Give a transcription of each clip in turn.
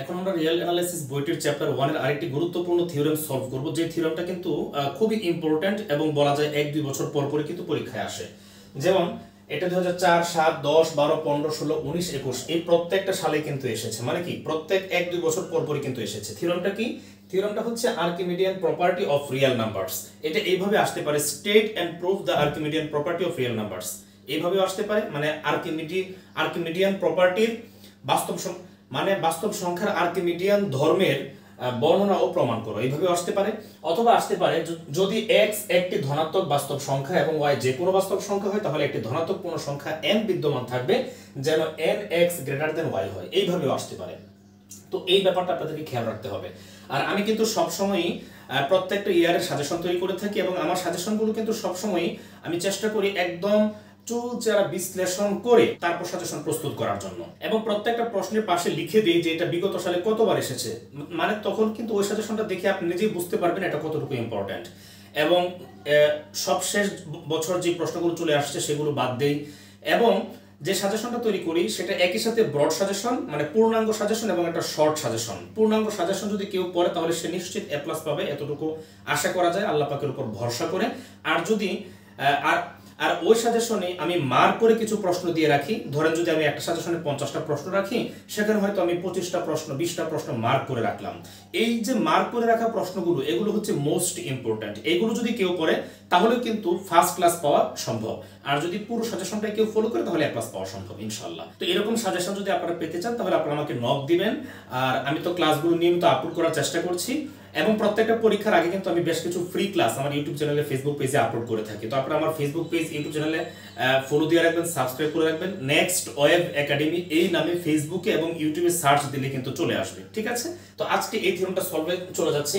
এখন আমরা real analysis বইটির চ্যাপ্টার 1 এর আরেকটি গুরুত্বপূর্ণ থিওরেম সলভ করব, যে থিওরেমটা কিন্তু খুবই ইম্পর্ট্যান্ট এবং বলা যায় 1-2 বছর পর পরই কিন্তু পরীক্ষায় আসে। যেমন এটা 2004, 7, 10, 12, 15, 16, 19, 21 এই প্রত্যেকটা সালে কিন্তু এসেছে। মানে কি প্রত্যেক 1-2 বছর পর পরই কিন্তু এসেছে। থিওরেমটা কি? থিওরেমটা হচ্ছে Archimedean property of real numbers. এটা এইভাবে আসতে পারে, state and prove the Archimedean property of real numbers. এইভাবে আসতে পারে, মানে আর্কিমিডিয়ান প্রপার্টির বাস্তব মানে বাস্তব সংখ্যার আর্কিমিডিয়ান ধর্মের বর্ণনা ও প্রমাণ করো, এইভাবে আসতে পারে। অথবা আসতে পারে যদি x একটি ধনাত্মক বাস্তব সংখ্যা এবং y যে কোনো বাস্তব সংখ্যা হয়, তাহলে একটি ধনাত্মক পূর্ণ সংখ্যা n বিদ্যমান থাকবে যেন nx গ্রেটার দেন y হয়, এইভাবেও আসতে পারে। তো এই ব্যাপারটা আপনাদেরকে খেয়াল রাখতে হবে। আর আমি কিন্তু সবসময়ই প্রত্যেকটা ইয়ারের সাজেশন তৈরি করে থাকি এবং আমার সাজেশনগুলো কিন্তু সবসময়ই আমি চেষ্টা করি একদম চুলচেরা বিশ্লেষণ করে তারপর সাজেশন প্রস্তুত করার জন্য, এবং প্রত্যেকটা প্রশ্নের পাশে লিখে দিই যে এটা বিগত সালে কতবার এসেছে। মানে তখন কিন্তু ওই সাজেশনটা দেখে আপনি নিজেই বুঝতে পারবেন এটা কতটুকু ইম্পর্ট্যান্ট। এবং সবশেষ বছর যে প্রশ্নগুলো চলে আসছে সেগুলো বাদ দেই, এবং যে সাজেশনটা তৈরি করি সেটা একই সাথে ব্রড সাজেশন, মানে পূর্ণাঙ্গ সাজেশন এবং একটা শর্ট সাজেশন। পূর্ণাঙ্গ সাজেশন যদি কেউ পড়ে তাহলে সে নিশ্চিত A+ পাবে, এতটুকু আশা করা যায় আল্লাহ পাকের উপর ভরসা করে। আর যদি আর ওই সাজেশনে আমি মার্ক করে কিছু প্রশ্ন দিয়ে রাখি, ধরেন যদি আমি একটা সাজেশনে 50টা প্রশ্ন রাখি, সেখানে হয়তো আমি 25টা প্রশ্ন 20টা প্রশ্ন মার্ক করে রাখলাম। এই যে মার্ক করে রাখা প্রশ্নগুলো, এগুলো হচ্ছে মোস্ট ইম্পর্ট্যান্ট। এইগুলো যদি কেউ করে তাহলে কিন্তু ফার্স্ট ক্লাস পাওয়া সম্ভব। আর যদি পুরো সাজেশনটা কেউ ফলো করে তাহলে A+ পাওয়া সম্ভব ইনশাআল্লাহ। তো এরকম সাজেশন যদি আপনারা পেতে চান তাহলে আপনারা আমাকে নক দিবেন। আর আমি তো ক্লাসগুলো নিয়মিত আপলোড করার চেষ্টা করছি, এবং প্রত্যেকটা পরীক্ষার আগে কিন্তু আমি বেশ কিছু ফ্রি ক্লাস আমার ইউটিউব চ্যানেলে, ফেসবুক পেজে আপলোড করে থাকি। তো আপনারা আমার ফেসবুক পেজ, ইউটিউব চ্যানেলে ফলো দিয়ে রাখবেন, সাবস্ক্রাইব করে রাখবেন। নেক্সট ওয়েব একাডেমি এই নামে ফেসবুকে এবং ইউটিউবে সার্চ দিলে কিন্তু চলে আসবে, ঠিক আছে? তো আজকে এই থিওরেমটা সলভে চলে যাচ্ছি।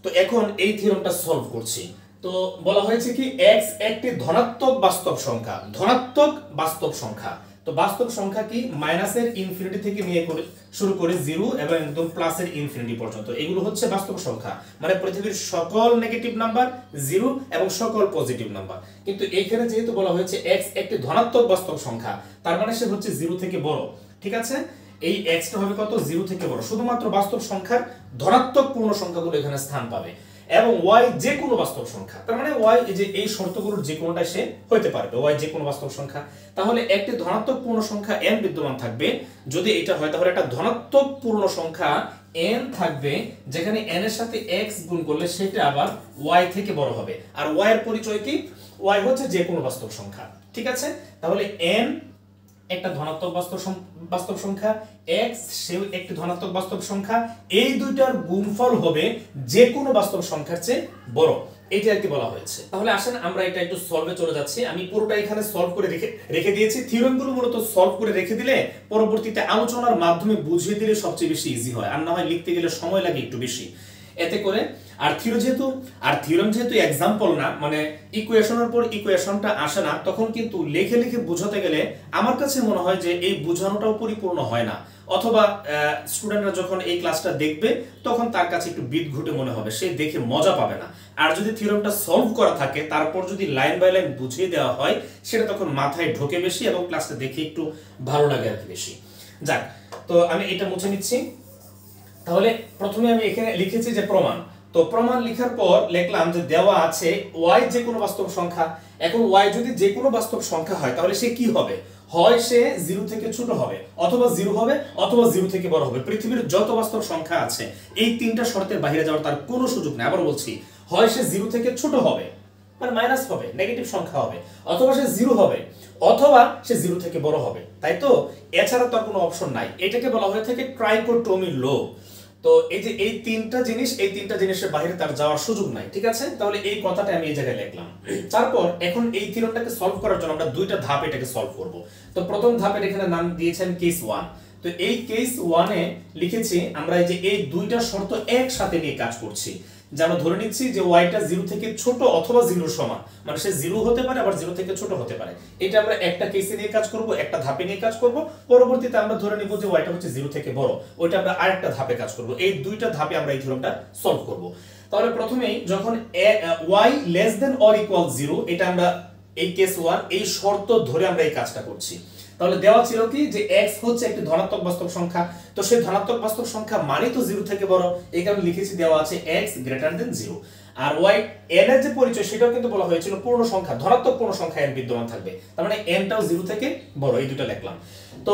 তো এখন এই থিওরেমটা সলভ করছি। তো বলা হয়েছে কি x একটি ধনাত্মক বাস্তব সংখ্যা, ধনাত্মক বাস্তব সংখ্যা। তো বাস্তব সংখ্যা কি? মাইনাসের ইনফিনিটি থেকে নিয়ে শুরু করে 0 এবং একদম প্লাসের ইনফিনিটি পর্যন্ত, এগুলো হচ্ছে বাস্তব সংখ্যা। মানে পৃথিবীর সকল নেগেটিভ নাম্বার 0 এবং সকল পজিটিভ নাম্বার। কিন্তু এখানে যেহেতু বলা হয়েছে x একটি ধনাত্মক বাস্তব সংখ্যা, তার মানে সে হচ্ছে 0 থেকে বড়, ঠিক আছে? এই x টা হবে কত? 0 থেকে বড়। শুধুমাত্র বাস্তব সংখ্যার ধনাত্মক পূর্ণ সংখ্যাগুলো এখানে স্থান পাবে, এবং y যে কোনো বাস্তব সংখ্যা। তার মানে y যে এই শর্তগুলোর যে কোনোটা সে হতে পারবে, y যে কোনো বাস্তব সংখ্যা। তাহলে একটি ধনাত্মক পূর্ণ সংখ্যা n বিদ্যমান থাকবে। যদি এটা হয় তাহলে একটা ধনাত্মক পূর্ণ সংখ্যা n থাকবে, যেখানে n এর সাথে x গুণ করলে সেটা আবার y থেকে বড় হবে। আর y এর পরিচয় কি? y হচ্ছে যে কোনো বাস্তব সংখ্যা, ঠিক আছে? তাহলে n একটা ধনাত্মক বাস্তব সংখ্যা, x সেও একটি ধনাত্মক বাস্তব সংখ্যা, এই দুইটার গুণফল হবে যে কোনো বাস্তব সংখ্যার চেয়ে বড়, এইটা আর কি বলা হয়েছে। তাহলে আসেন আমরা এটা একটু সলভে চলে যাচ্ছি। আমি পুরোটা এখানে সলভ করে রেখে দিয়েছি। থিওরেমগুলো মূলত সলভ করে রেখে দিলে পরবর্তীতে আলোচনার মাধ্যমে বুঝিয়ে দিলে সবচেয়ে বেশি ইজি হয়, আর না হয় লিখতে গেলে সময় লাগে একটু বেশি। এতে করে আর থিওরেম যেহেতু এক্সাম্পল না, মানে ইকুয়েশনের পর ইকুয়েশনটা আসে না, তখন কিন্তু লিখে লিখে বোঝাতে গেলে আমার কাছে মনে হয় যে এই বোঝানোটাও পরিপূর্ণ হয় না, অথবা স্টুডেন্টরা যখন এই ক্লাসটা দেখবে তখন তার কাছে একটু বিদঘুটে মনে হবে, সে দেখে মজা পাবে না। আর যদি থিওরেমটা সলভ করা থাকে তারপর যদি লাইন বাই লাইন বুঝিয়ে দেওয়া হয়, সেটা তখন মাথায় ঢোকে বেশি এবং ক্লাসটা দেখে একটু ভালো লাগে আর কি বেশি। যাক, তো আমি এটা মুছে নিচ্ছি। তাহলে প্রথমে আমি এখানে লিখেছি যে প্রমাণ। তো প্রমাণ লেখার পর লিখলাম যে দেওয়া আছে y যে কোনো বাস্তব সংখ্যা। এখন y যদি যে কোনো বাস্তব সংখ্যা হয় তাহলে সে কি হবে? হয় সে 0 থেকে ছোট হবে, অথবা 0 হবে, অথবা 0 থেকে বড় হবে। পৃথিবীর যত বাস্তব সংখ্যা আছে এই তিনটা শর্তের বাইরে যাওয়ার তার কোনো সুযোগ নেই। আবার বলছি, হয় সে 0 থেকে ছোট হবে, মানে মাইনাস হবে, নেগেটিভ সংখ্যা হবে, অথবা সে 0 হবে, অথবা সে 0 থেকে বড় হবে, তাই তো? এছাড়া তো আর কোনো অপশন নাই। এটাকে বলা হয়ে থাকে ট্রাইকোটমি ল। তো এই যে এই তিনটা জিনিসের বাইরে তার যাওয়ার সুযোগ নাই, ঠিক আছে? তাহলে এই কথাটা আমি এই জায়গায় লিখলাম। তারপর এখন এই থিওরেমটাকে সলভ করার জন্য আমরা দুইটা ধাপ এটাকে সলভ করব। তো প্রথম ধাপের এখানে নাম দিয়েছেন কেস 1। তো এই কেস 1 এ লিখেছি আমরা যে এই দুইটা শর্ত একসাথে নিয়ে কাজ করছি। যে আমরা ধরে নিচ্ছি যে ওয়াইটা 0 থেকে ছোট অথবা 0 সমান, মানে সে 0 হতে পারে আবার 0 থেকে ছোট হতে পারে। এটা আমরা একটা কেসে নিয়ে কাজ করব, একটা ধাপে নিয়ে কাজ করব। পরবর্তীতে আমরা ধরে নিব যে ওয়াইটা হচ্ছে 0 থেকে বড়, ওইটা আমরা আরেকটা ধাপে কাজ করব। এই দুইটা ধাপে আমরা এই থিওরেমটা সলভ করব। তাহলে প্রথমেই যখন y less than or equal 0, এটা আমরা এই কেস 1 এই শর্ত ধরে আমরা এই কাজটা করছি। তাহলে দেওয়া ছিল কি যে x হচ্ছে একটি ধনাত্মক বাস্তব সংখ্যা, তো সেই ধনাত্মক বাস্তব সংখ্যা মানে তো 0 থেকে বড়, এই কারণে লিখেছি দেওয়া আছে x গ্রেটার দেন 0। আর y n এর যে পরিচয় সেটাও কিন্তু বলা হয়েছিল পূর্ণ সংখ্যা, ধনাত্মক পূর্ণ সংখ্যা n বিদ্যমান থাকবে, তার মানে n টাও 0 থেকে বড়, এই দুটো লিখলাম। তো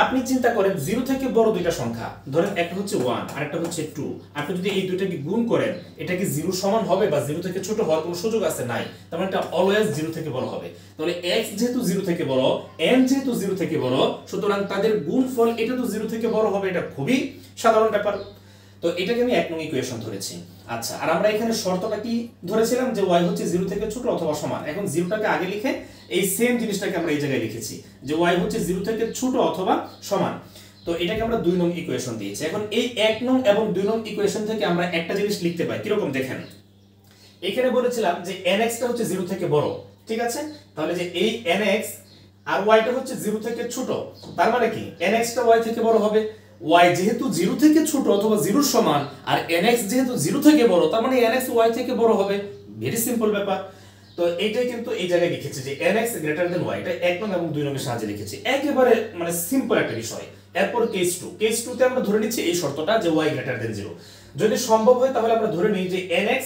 আপনি চিন্তা করেন 0 থেকে বড় দুইটা সংখ্যা, ধরেন একটা হচ্ছে 1 আর একটা হচ্ছে 2, আপনি যদি এই দুইটাকে গুণ করেন এটা কি 0 সমান হবে বা 0 থেকে ছোট হওয়ার কোনো সুযোগ আছে? নাই, তার মানে এটা অলওয়েজ 0 থেকে বড় হবে। তাহলে x যেহেতু 0 থেকে বড়, n যেহেতু 0 থেকে বড়, সুতরাং তাদের গুণফল এটা তো 0 থেকে বড় হবে, এটা খুবই সাধারণ ব্যাপার। তো এটাকে আমি 1 নং ইকুয়েশন ধরেছি। আচ্ছা, আর আমরা এখানে শর্তটা কি ধরেছিলাম যে y হচ্ছে 0 থেকে ছোট অথবা সমান। এখন 0টাকে আগে লিখে এই সেম জিনিসটাকে আমরা এই জায়গায় লিখেছি যে y হচ্ছে 0 থেকে ছোট অথবা সমান। তো এটাকে আমরা 2 নং ইকুয়েশন দিয়েছি। এখন এই 1 নং এবং 2 নং ইকুয়েশন থেকে আমরা একটা জিনিস লিখতে পাই, কিরকম দেখেন। এখানে বলেছিলাম যে nx টা হচ্ছে 0 থেকে বড়, ঠিক আছে? তাহলে যে এই nx আর y টা হচ্ছে 0 থেকে ছোট, তার মানে কি nx টা y থেকে বড় হবে। y যেহেতু 0 থেকে ছোট অথবা 0 সমান আর nx যেহেতু 0 থেকে বড়, তার মানে nx y থেকে বড় হবে। ভেরি সিম্পল ব্যাপার। তো এইটাই কিন্তু এই জায়গায় লিখেছি যে nx গ্রেটার দেন y, এটা 1 নং এবং 2 নং এর সাহায্যে লিখেছি, একেবারে মানে সিম্পল একটা বিষয়। এরপর কেস 2 তে আমরা ধরে নিচ্ছি এই শর্তটা যে y গ্রেটার দেন 0। যদি সম্ভব হয় তাহলে আমরা ধরে নিই যে nx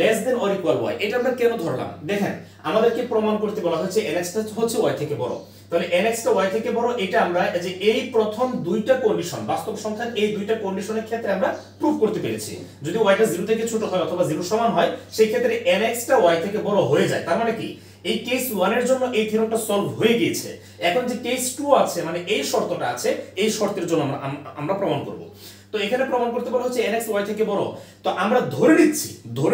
less than or equal y। এটা আমরা কেন ধরলাম দেখেন, আমাদেরকে প্রমাণ করতে বলা হয়েছে nx টা হচ্ছে y থেকে বড়, তাহলে nx টা y থেকে বড়, এটা আমরা যে এই প্রথম দুইটা কন্ডিশন, বাস্তব সংখ্যার এই দুইটা কন্ডিশনের ক্ষেত্রে আমরা প্রুফ করতে পেরেছি। যদি y টা 0 থেকে ছোট হয় অথবা 0 সমান হয়, সেই ক্ষেত্রে nx টা y থেকে বড় হয়ে যায়। তার মানে কি এই কেস 1 এর জন্য এই থিওরেমটা সলভ হয়ে গিয়েছে। এখন যে কেস 2 আছে, মানে এই শর্তটা আছে, এই শর্তের জন্য আমরা প্রমাণ করব। তো এখানে প্রমাণ করতে বলা হচ্ছে nx y থেকে বড়, তো আমরা ধরে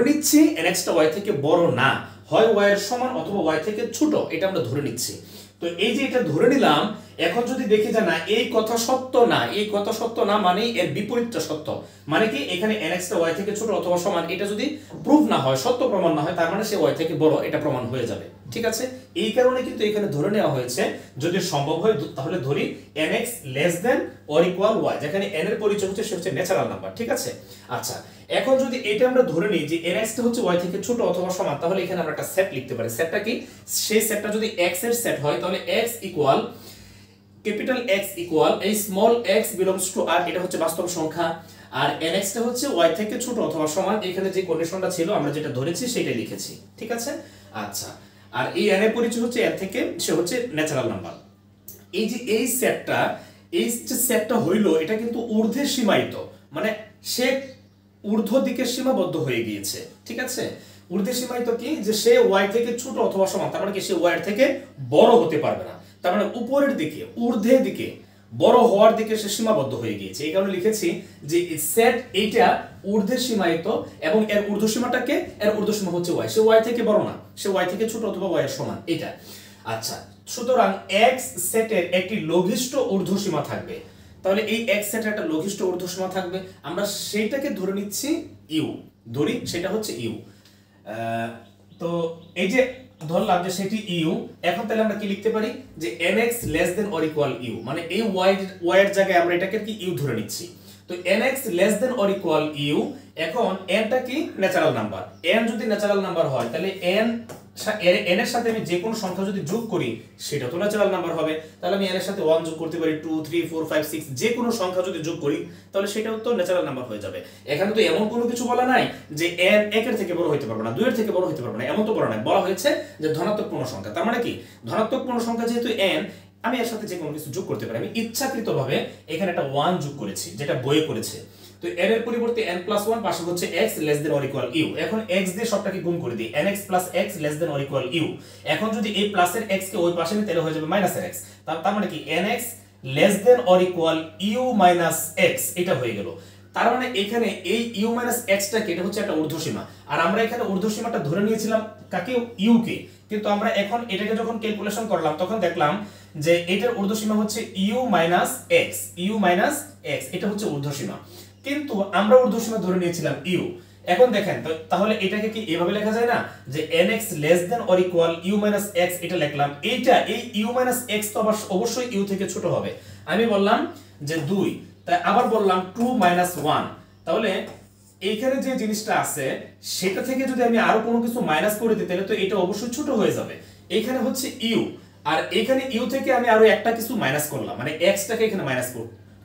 নিচ্ছি nx টা y থেকে বড় না, হয় y এর সমান অথবা y থেকে ছোট, এটা আমরা ধরে নিচ্ছি। তো এই যে এটা ধরে নিলাম, এখন যদি দেখি যে না এই কথা সত্য না, এই কথা সত্য না মানে এর বিপরীতটা সত্য। মানে কি এখানে nx টা y থেকে ছোট অথবা সমান, এটা যদি প্রুফ না হয়, সত্য প্রমাণ না হয়, তার মানে সে y থেকে বড়, এটা প্রমাণ হয়ে যাবে। ঠিক আছে, এই কারণে কিন্তু এখানে ধরে নেওয়া হয়েছে যদি সম্ভব হয় তাহলে ধরি nx less than or equal y, যেখানে n এর পরিচয় হচ্ছে সে হচ্ছে ন্যাচারাল নাম্বার। ঠিক আছে, আচ্ছা এখন যদি এটা আমরা ধরে নিই যে nx টা হচ্ছে y থেকে ছোট অথবা সমান, তাহলে এখানে আমরা একটা সেট লিখতে পারি। সেটটা কি? সেই সেটটা যদি x এর সেট হয় তাহলে x equal capital X equal এই small x belongs to r, এটা হচ্ছে বাস্তব সংখ্যা, আর nx টা হচ্ছে y থেকে ছোট অথবা সমান। এখানে যে কন্ডিশনটা ছিল আমরা যেটা ধরেছি সেটাই লিখেছি। ঠিক আছে, আচ্ছা আর এই n এর পরিচয় হচ্ছে n থেকে সে হচ্ছে ন্যাচারাল নাম্বার। এই যে এই সেটটা হইলো, এটা কিন্তু ঊর্ধ্বে সীমায়িত, মানে সে ঊর্ধ্ব দিকে সীমাবদ্ধ হয়ে গিয়েছে। ঠিক আছে, ঊর্ধ্বে সীমায়িত কি যে সে y থেকে ছোট অথবা সমান, তার মানে কি সে y এর থেকে বড় হতে পারবে না, তার মানে উপরের দিকে ঊর্ধ্বের দিকে বড় হওয়ার দিকে সে সীমাবদ্ধ হয়ে গিয়েছে। এই কারণে লিখেছি যে সেট এইটা ঊর্ধ্বে সীমায়িত এবং এর ঊর্ধ্বসীমাটাকে, এর ঊর্ধ্বসীমা হচ্ছে y, সে y থেকে বড় না, সে y থেকে ছোট অথবা y এর সমান এটা। আচ্ছা, সুতরাং x সেটের একটি লঘিষ্ঠ ঊর্ধ্বসীমা থাকবে, তাহলে এই x সেটের একটা লঘিষ্ঠ ঊর্ধ্বসীমা থাকবে, আমরা সেইটাকে ধরে নিচ্ছি u, ধরি সেটা হচ্ছে u। তো এই যে ধরলাম যে সেটি u, এখন তাহলে আমরা কি লিখতে পারি যে nx less than or equal u, মানে এই y এর জায়গায় আমরা এটাকে কি u ধরে নিচ্ছি। তো nx less than or equal u, এখন n টা কি ন্যাচারাল নাম্বার, n যদি ন্যাচারাল নাম্বার হয় তাহলে n এর সাথে আমি যে কোনো সংখ্যা যদি যোগ করি সেটা তো ন্যাচারাল নাম্বার হবে। তাহলে আমি n এর সাথে 1 যোগ করতে পারি, 2 3 4 5 6, যে কোনো সংখ্যা যদি যোগ করি তাহলে সেটাও তো ন্যাচারাল নাম্বার হয়ে যাবে। এখানে তো এমন কোনো কিছু বলা নাই যে n 1 এর থেকে বড় হতে পারবে না, 2 এর থেকে বড় হতে পারবে না, এমন তো বলা নাই। বলা হয়েছে যে ধনাত্মক পূর্ণ সংখ্যা, তার মানে কি ধনাত্মক পূর্ণ সংখ্যা যেহেতু n, আমি এর সাথে যে কোনো কিছু যোগ করতে পারি। আমি ইচ্ছাকৃতভাবে এখানে একটা 1 যোগ করেছি, যেটা বইয়ে করেছে। তো n এর পরিবর্তে n+1 পাশে হচ্ছে x less than or equal u, এখন x দিয়ে সবটাকে গুণ করে দিই, nx + x less than or equal u। এখন যদি এই প্লাসের x কে ওই পাশে নিই তাহলে হয়ে যাবে মাইনাসের x, তার মানে কি nx less than or equal u minus x, এটা হয়ে গেল। তার মানে এখানে এই u মাইনাস x টাকে, এটা হচ্ছে একটা ঊর্ধ্বসীমা, আর আমরা এখানে ঊর্ধ্বসীমাটা ধরে নিয়েছিলাম কাকে, u কে, কিন্তু আমরা এখন এটাকে যখন ক্যালকুলেশন করলাম তখন দেখলাম যে এটার ঊর্ধ্বসীমা হচ্ছে u মাইনাস x, এটা হচ্ছে ঊর্ধ্বসীমা, কিন্তু আমরা ঊর্ধ্বসীমা ধরে নিয়েছিলাম u। এখন দেখেন তাহলে এটাকে কি এভাবে লেখা যায় না যে nx less than or equal u minus x, এটা লিখলাম। এইটা এই u মাইনাস x তো অবশ্যই u থেকে ছোট হবে, আমি বললাম যে 2, তাই আবার বললাম 2 মাইনাস 1, তাহলে এইখানে যে জিনিসটা আছে সেটা থেকে যদি আমি আরো কোনো কিছু মাইনাস করে দিই তাহলে তো এটা অবশ্যই ছোট হয়ে যাবে। এখানে হচ্ছে u আর এখানে ইউ থেকে আমি আরো একটা কিছু মাইনাস করলাম, মানে এক্সটাকে এখানে মাইনাস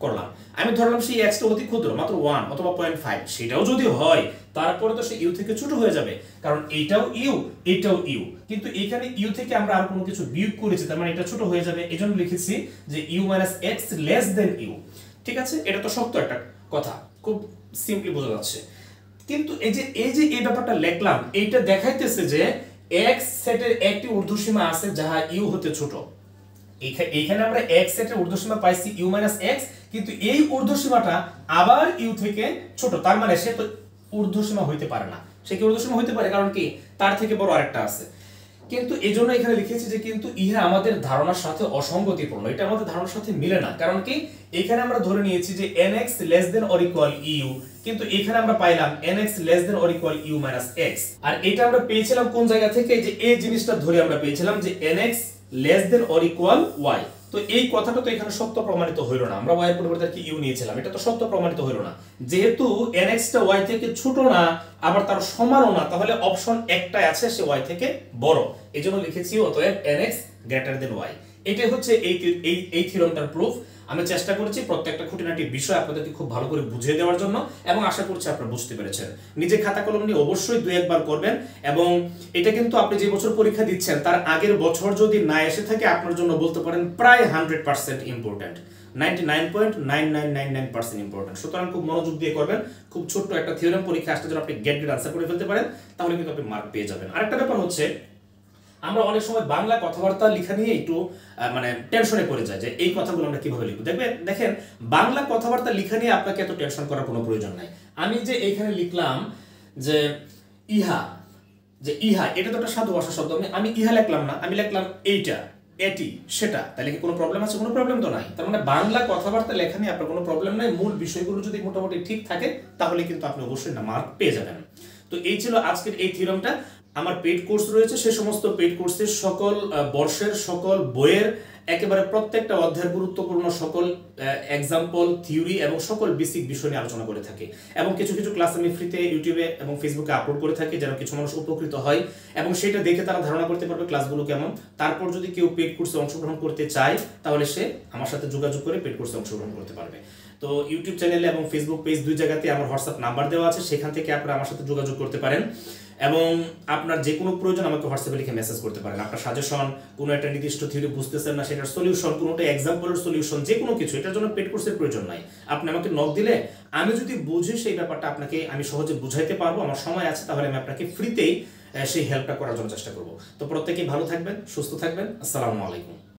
করলাম। আমি ধরলাম সেই এক্সটা অতি ক্ষুদ্র, মাত্র 1 অথবা 0.5, সেটাও যদি হয় তারপরে তো সে ইউ থেকে ছোট হয়ে যাবে, কারণ এইটাও ইউ এটাও ইউ, কিন্তু এখানে ইউ থেকে আমরা আর কোনো কিছু বিয়োগ করেছি, তার মানে এটা ছোট হয়ে যাবে। এজন্য লিখেছি যে U minus X less than U. ঠিক আছে, এটা তো সত্য একটা কথা, খুব সিম্পলি বোঝা যাচ্ছে। কিন্তু এই যে এই ব্যাপারটা লিখলাম, এইটা দেখাইতেছে যে এক্স সেটের একটি ঊর্ধ্বসীমা আছে যাহা ইউ হতে ছোট। এখানে আমরা এক্স সেটের ঊর্ধ্বসীমা পাইছি ইউ মাইনাস এক্স, কিন্তু এই ঊর্ধ্বসীমাটা আবার ইউ থেকে ছোট, তার মানে সে তো ঊর্ধ্বসীমা হইতে পারে না। সে কি ঊর্ধ্বসীমা হইতে পারে? কারণ কি তার থেকে বড় আরেকটা আছে। কিন্তু এই জন্য এখানে লিখেছি যে কিন্তু ইহা আমাদের ধারণার সাথে অসঙ্গতিপূর্ণ, এটা আমাদের ধারণার সাথে মিলে না। কারণ কি এখানে আমরা ধরে নিয়েছি যে nx less than or equal U, কিন্তু এখানে আমরা পাইলাম nx less than or equal U minus X. আর এটা আমরা পেয়েছিলাম কোন জায়গা থেকে? যে এই জিনিসটা ধরে আমরা পেয়েছিলাম যে nx less than or equal Y. তো এই কথাটা তো এখানে সত্য প্রমাণিত হইল না, আমরা y এর পরিবর্তে কি ইউ নিয়েছিলাম, এটা তো সত্য প্রমাণিত হইল না। যেহেতু nx টা y থেকে ছোট না আবার তার সমানও না, তাহলে অপশন একটাই আছে, সে y থেকে বড়। এজন্য লিখেছি অতএব nx গ্রেটার দেন y। এটাই হচ্ছে এই থিওরেমটার প্রুফ। আমি চেষ্টা করেছি প্রত্যেকটা খুঁটিনাটি বিষয় আপনাদেরকে খুব ভালো করে বুঝিয়ে দেওয়ার জন্য, এবং আশা করছি আপনারা বুঝতে পেরেছেন। নিজে খাতা কলম নিয়ে অবশ্যই 2-1 বার করবেন, এবং এটা কিন্তু আপনি যে বছর পরীক্ষা দিচ্ছেন তার আগের বছর যদি না এসে থাকে আপনার জন্য বলতে পারেন প্রায় 100% ইম্পর্টেন্ট, 99.9999% ইম্পর্টেন্ট। সুতরাং খুব মনোযোগ দিয়ে করবেন। খুব ছোট্ট একটা থিওরেম পরীক্ষা আসতে যদি আপনি গেট আনসার করে ফেলতে পারেন তাহলে কিন্তু আপনি মার্ক পেয়ে যাবেন। আরেকটা ব্যাপার হচ্ছে, আমরা অনেক সময় বাংলা কথাবার্তা লেখা নিয়ে একটু মানে টেনশনে পড়ে যায় যে এই কথাগুলো আমরা কিভাবে লিখব। দেখেন বাংলা কথাবার্তা লেখা নিয়ে আপনাকে এত টেনশন করার কোনো প্রয়োজন নাই। আমি যে এখানে লিখলাম যে ইহা, যে ইহা, এটা তো একটা সাধু ভাষা শব্দ, আমি ইহা লিখলাম না, আমি লিখলাম এইটা, এটি, সেটা, তাহলে কি কোনো প্রবলেম আছে? কোনো প্রবলেম তো নাই। তার মানে বাংলা কথাবার্তা লেখা নিয়ে আপনার কোনো প্রবলেম নাই। মূল বিষয়গুলো যদি মোটামুটি ঠিক থাকে তাহলে কিন্তু আপনি অবশ্যই না মার্ক পেয়ে যাবেন। তো এই ছিল আজকের এই থিওরেমটা। আমার পেইড কোর্স রয়েছে, সে সমস্ত পেইড কোর্সের সকল বর্ষের সকল বইয়ের একেবারে প্রত্যেকটা অধ্যায়ের গুরুত্বপূর্ণ সকল এক্সাম্পল, থিওরি এবং সকল বেসিক বিষয় নিয়ে আলোচনা করে থাকি। এবং কিছু কিছু ক্লাস আমি ফ্রিতে ইউটিউবে এবং ফেসবুকে আপলোড করে থাকি, যেন কিছু মানুষ উপকৃত হয় এবং সেটা দেখে তারা ধারণা করতে পারবে ক্লাসগুলো কেমন। তারপর যদি কেউ পেইড কোর্সে অংশগ্রহণ করতে চায় তাহলে সে আমার সাথে যোগাযোগ করে পেইড কোর্সে অংশগ্রহণ করতে পারবে। তো ইউটিউব চ্যানেলে এবং ফেসবুক পেজ দুই জায়গাতে আমার হোয়াটসঅ্যাপ নাম্বার দেওয়া আছে, সেখান থেকে আপনারা আমার সাথে যোগাযোগ করতে পারেন এবং আপনার যে কোনো প্রয়োজন আমাকে হোয়াটসঅ্যাপে লিখে মেসেজ করতে পারেন। আপনার সাজেশন, কোনো একটা নির্দিষ্ট থিওরি বুঝতেছেন না সেটার সলিউশন, কোনোটা এক্সাম্পলের সলিউশন, যে কোনো কিছু, এটার জন্য পেড কোর্সের প্রয়োজন নাই। আপনি আমাকে নক দিলে আমি যদি বুঝি সেই ব্যাপারটা আপনাকে আমি সহজে বুঝাইতে পারবো, আমার সময় আছে, তাহলে আমি আপনাকে ফ্রিতেই সেই হেল্পটা করার জন্য চেষ্টা করবো। তো প্রত্যেকেই ভালো থাকবেন, সুস্থ থাকবেন। আসসালামু আলাইকুম।